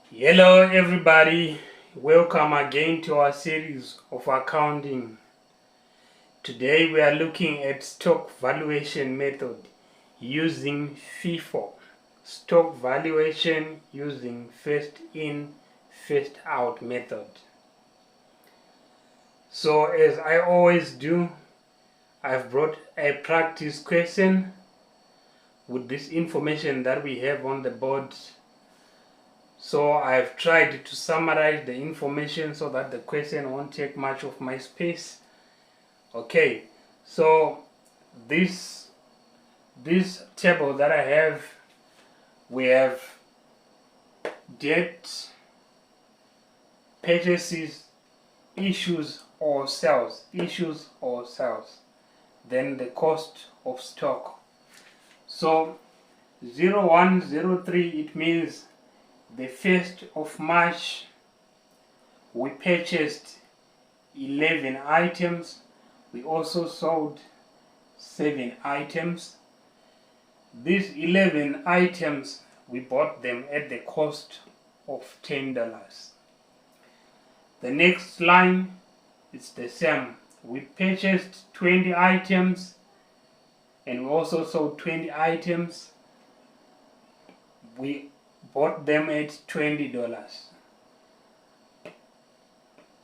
Hello everybody, welcome again to our series of accounting. Today we are looking at stock valuation method using FIFO. Stock valuation using first in, first out method. So as I always do, I've brought a practice question with this information that we have on the board. So I've tried to summarize the information so that the question won't take much of my space. Okay, so this table that I have, we have debt, purchases, issues or sales, then the cost of stock. So 0103, it means the 1st of March we purchased 11 items. We also sold 7 items. These 11 items, we bought them at the cost of $10. The next line is the same. We purchased 20 items and we also sold 20 items. We bought them at $20.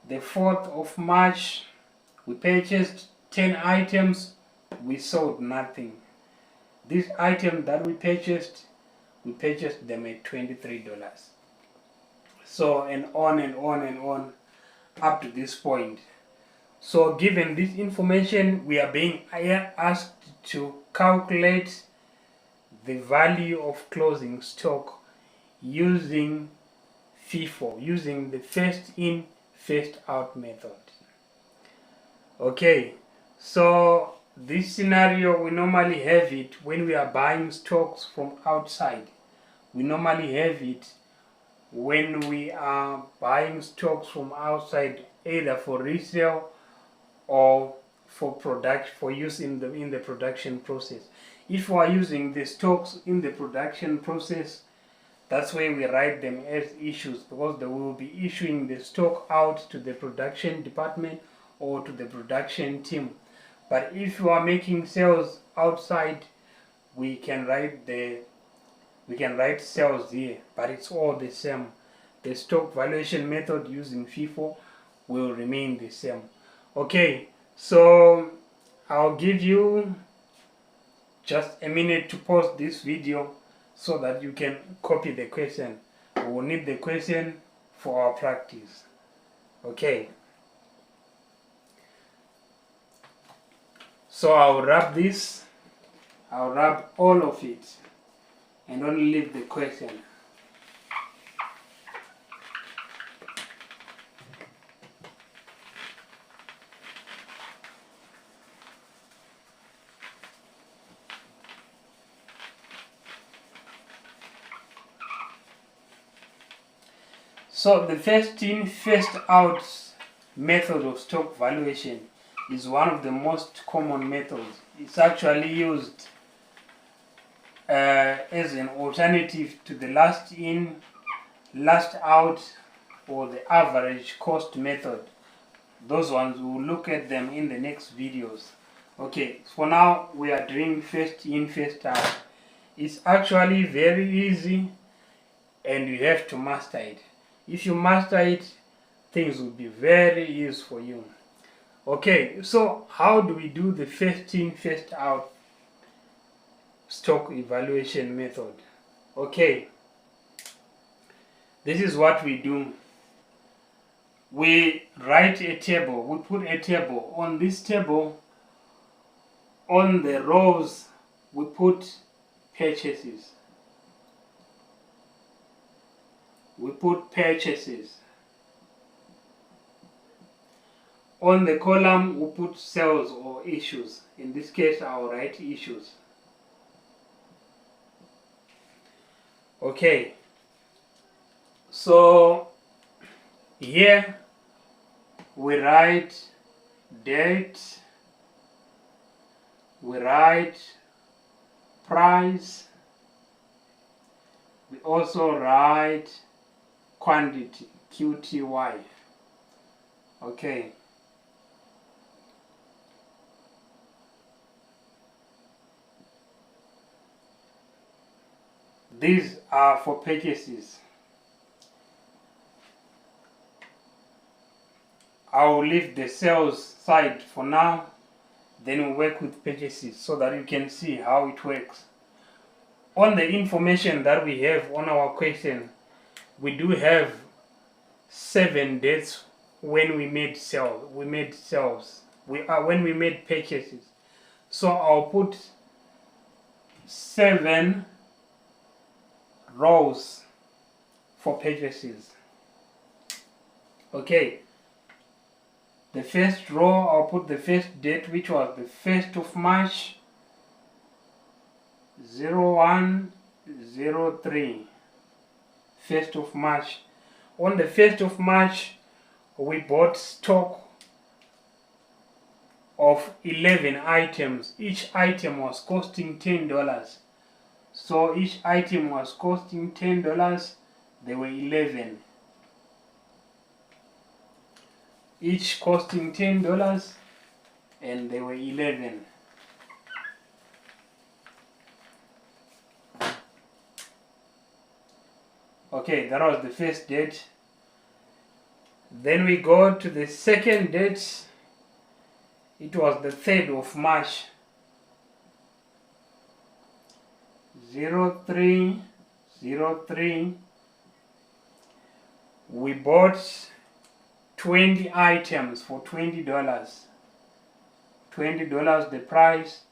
The 4th of March, we purchased 10 items, we sold nothing. These items that we purchased them at $23. So, and on up to this point. So given this information, we are being asked to calculate the value of closing stock using FIFO, using the first in, first out method. Okay, so this scenario, we normally have it when we are buying stocks from outside. We normally have it when we are buying stocks from outside, either for resale or for use in the production process. If we are using the stocks in the production process, that's why we write them as issues, because they will be issuing the stock out to the production department or to the production team. But if you are making sales outside, we can write sales here, but it's all the same. The stock valuation method using FIFO will remain the same. Okay, so I'll give you just a minute to pause this video so that you can copy the question. We will need the question for our practice. Okay. So I'll wrap all of it and only leave the question. So the first in, first out method of stock valuation is one of the most common methods. It's actually used as an alternative to the last in, last out, or the average cost method. Those ones, we'll look at them in the next videos. Okay, for now we are doing first in, first out. It's actually very easy and you have to master it. If you master it, things will be very easy for you. Okay, so how do we do the first in, first out stock evaluation method? Okay, this is what we do. We write a table, we put a table. On this table, on the rows, we put purchases. We put purchases. On the column, we put sales or issues. In this case, I'll write issues. Okay. So here we write date, we write price, we also write quantity QTY. Okay. These are for purchases. I'll leave the sales side for now, then we'll work with purchases so that you can see how it works. On the information that we have on our question, we do have 7 dates when we made sales. When we made purchases. So I'll put 7 rows for purchases. Okay. The first row, I'll put the first date, which was the 1st of March 0103. 1st of March. On the 1st of March, we bought stock of 11 items. Each item was costing $10. So each item was costing $10. There were 11. Each costing $10, and there were 11. Okay, that was the first date. Then we go to the second date. It was the 3rd of March 0303. We bought 20 items for $20. $20 the price,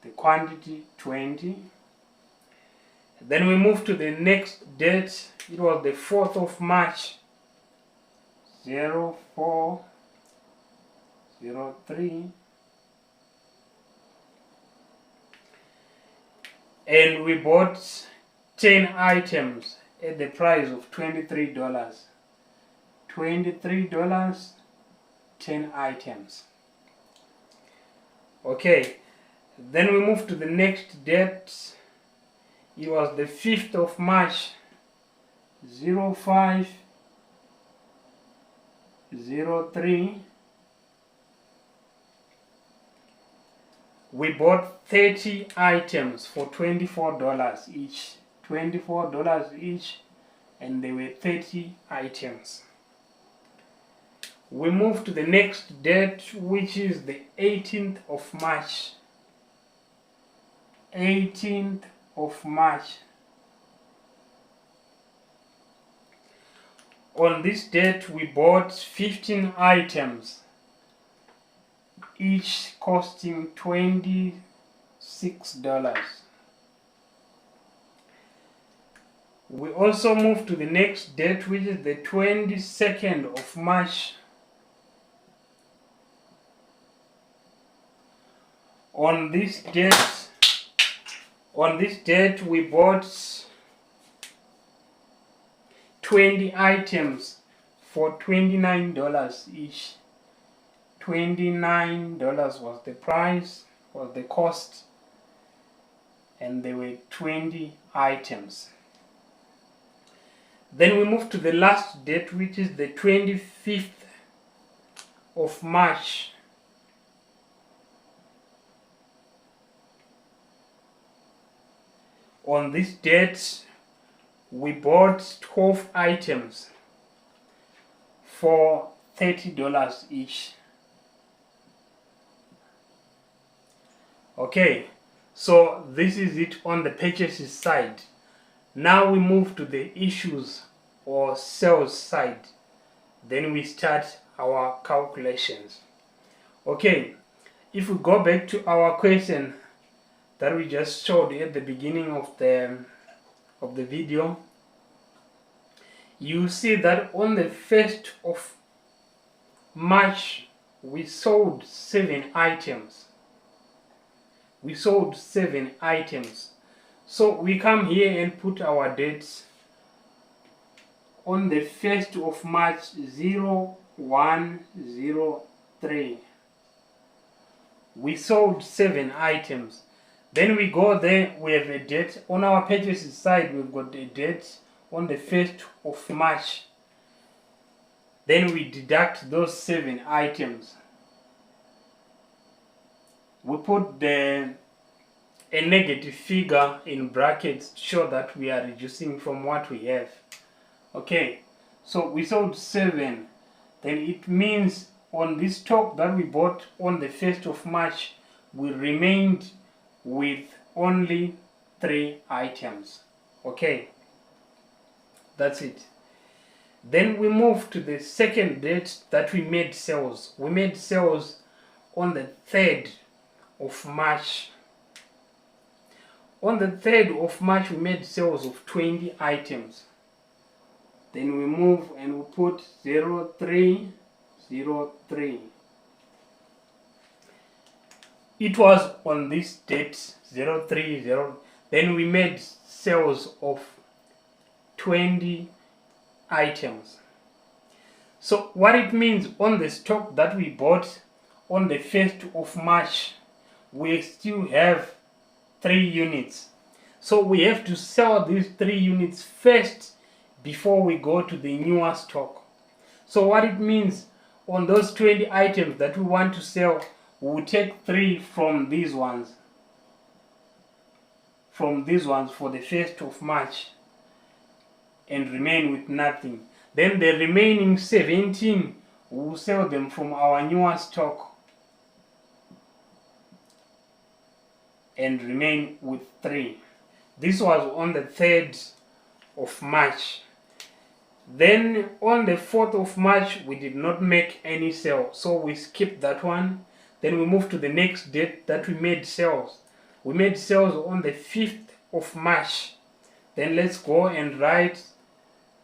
the quantity 20. Then we move to the next date. It was the 4th of March 0403. And we bought 10 items at the price of $23. $23, 10 items. Okay, then we move to the next date. It was the 5th of March 0503. We bought 30 items for $24 each. $24 each, and there were 30 items. We move to the next date, which is the 18th of March. 18th of March. On this date, we bought 15 items, each costing $26. We also move to the next date, which is the 22nd of March. On this date, we bought 20 items for $29 each. $29 was the price, was the cost, and there were 20 items. Then we move to the last date, which is the 25th of March. On this date, we bought 12 items for $30 each. Okay, so this is it on the purchases side. Now we move to the issues or sales side. Then we start our calculations. Okay, if we go back to our question that we just showed at the beginning of the video, you see that on the 1st of March we sold 7 items. We sold 7 items. So we come here and put our dates. On the 1st of March 0103, we sold 7 items. Then we go there, we have a date. On our purchases side, we've got a date on the 1st of March Then we deduct those 7 items. We put a negative figure in brackets to show that we are reducing from what we have. Okay, so we sold 7. Then it means on this stock that we bought on the 1st of March, we remained with only 3 items. Okay, that's it. Then we move to the second date that we made sales. We made sales on the 3rd of March. On the 3rd of March, we made sales of 20 items. Then we move and we put 0303. It was on this date 030. Then we made sales of 20 items. So what it means, on the stock that we bought on the 1st of March, we still have 3 units. So we have to sell these 3 units first before we go to the newer stock. So what it means, on those 20 items that we want to sell, we will take 3 from these ones. For the 1st of March, and remain with nothing. Then the remaining 17, we will sell them from our newer stock and remain with 3. This was on the 3rd of March. Then on the 4th of March, we did not make any sale, so we skipped that one. Then we move to the next date that we made sales. We made sales on the 5th of March. Then let's go and write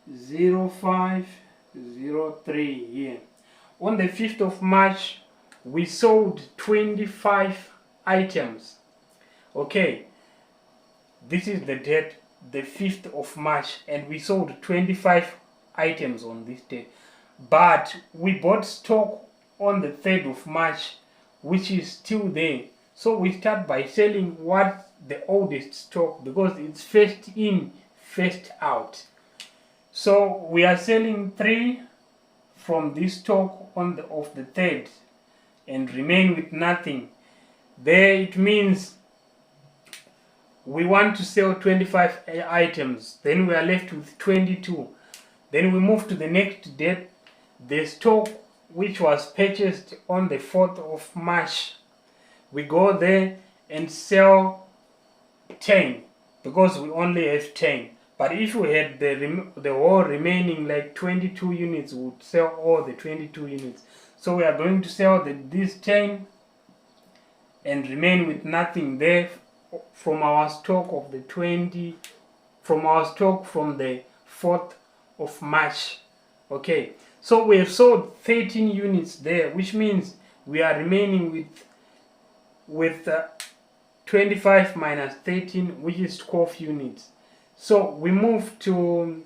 0503 here. On the 5th of March, we sold 25 items. Okay, this is the date, the 5th of March, and we sold 25 items on this day. But we bought stock on the 3rd of March, which is still there. So we start by selling what the oldest stock, because it's first in, first out. So we are selling 3 from this stock of the 3rd and remain with nothing. There it means we want to sell 25 items, then we are left with 22. Then we move to the next date, the stock which was purchased on the 4th of March. We go there and sell 10 because we only have 10. But if we had the whole remaining, like 22 units, we would sell all the 22 units. So we are going to sell these 10 and remain with nothing there from our stock of the 20, from our stock from the 4th of March. Okay, so we have sold 13 units there, which means we are remaining with 25 minus 13, which is 12 units. So we move to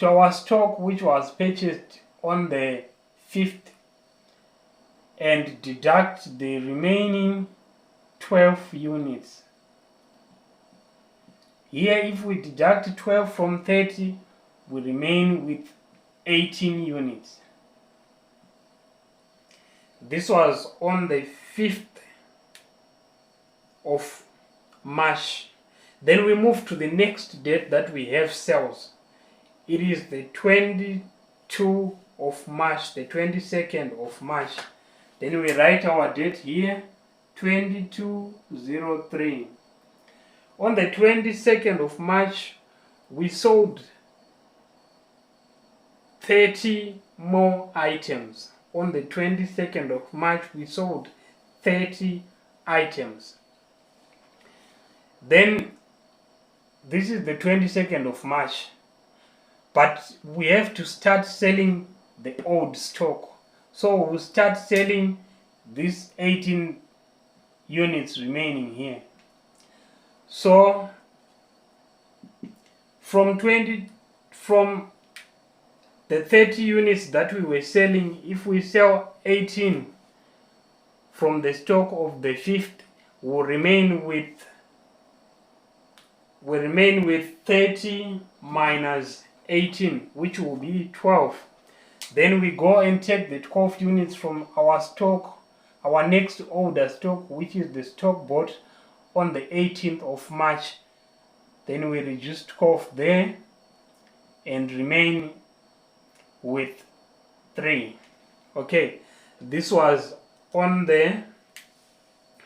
our stock which was purchased on the 5th and deduct the remaining 12 units. Here, if we deduct 12 from 30, we remain with 18 units. This was on the 5th of March. Then we move to the next date that we have sales. It is the 22 of March, the 22nd of March. Then we write our date here, 2203. On the 22nd of March, we sold 30 more items. On the 22nd of March, we sold 30 items. Then, this is the 22nd of March, but we have to start selling the old stock. So we'll start selling these 18 units remaining here. So from the 30 units that we were selling, if we sell 18 from the stock of the 5th, we'll remain with 30 minus 18, which will be 12. Then we go and take the 12 units from our stock, our next order stock, which is the stock bought on the 18th of March. Then we reduce 12 there and remain with 3. Okay, this was on the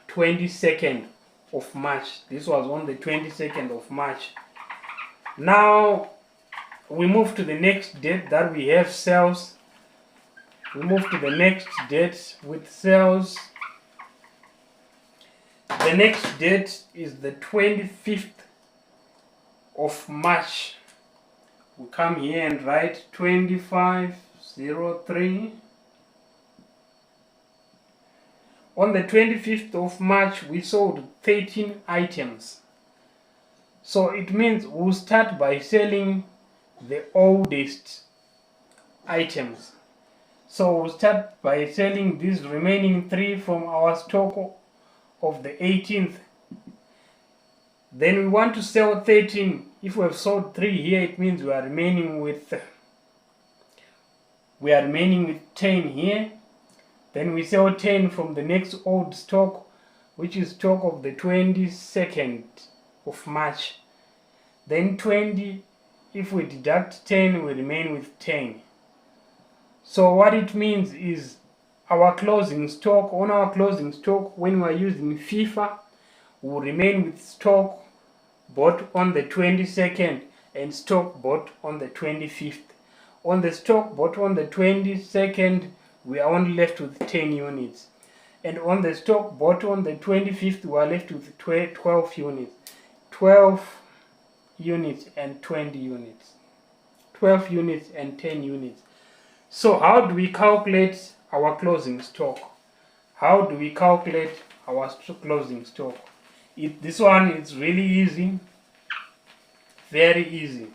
22nd of March. This was on the 22nd of March. Now we move to the next date that we have sales. We move to the next date with sales. The next date is the 25th of March. We come here and write 2503. On the 25th of March, we sold 13 items. So it means we'll start by selling the oldest items. So we'll start by selling these remaining 3 from our stock of the 18th. Then we want to sell 13. If we have sold 3 here, it means we are remaining with 10 here. Then we sell 10 from the next old stock, which is stock of the 22nd of March. Then 20, if we deduct 10, we remain with 10. So what it means is our closing stock, on our closing stock, when we are using FIFO, will remain with stock bought on the 22nd and stock bought on the 25th. On the stock bought on the 22nd, we are only left with 10 units. And on the stock bought on the 25th, we are left with 12 units. 12 units and 20 units. 12 units and 10 units. So how do we calculate our closing stock? How do we calculate our closing stock? This one is really easy. Very easy.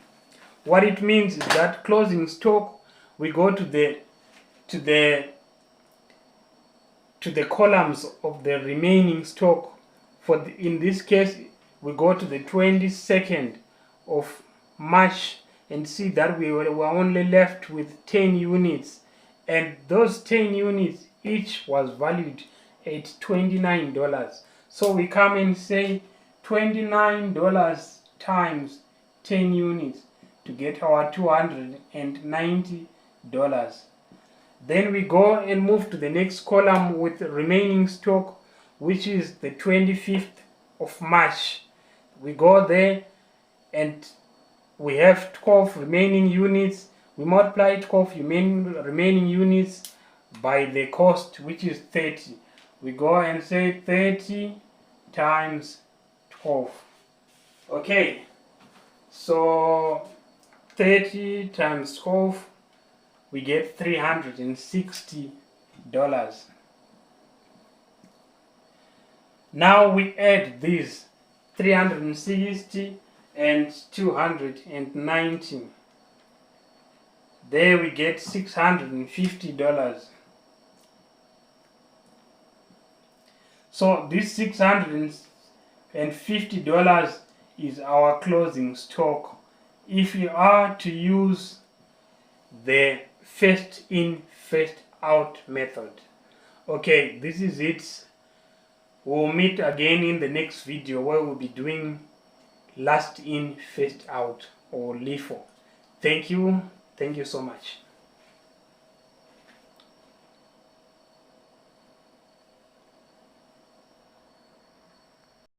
What it means is that closing stock, we go to the columns of the remaining stock. In this case, we go to the 22nd of March and see that we were only left with 10 units, and those 10 units each was valued at $29. So we come and say $29 times 10 units to get our $290. Then we go and move to the next column with the remaining stock, which is the 25th of March. We go there and we have 12 remaining units. We multiply 12 remaining units by the cost, which is 30. We go and say 30 times 12. Okay, so 30 times 12, we get $360. Now we add these 360 and 290. There we get $650. So this $650 is our closing stock if you are to use the first in, first out method. Okay, this is it. We'll meet again in the next video where we'll be doing last in, first out, or LIFO. Thank you so much.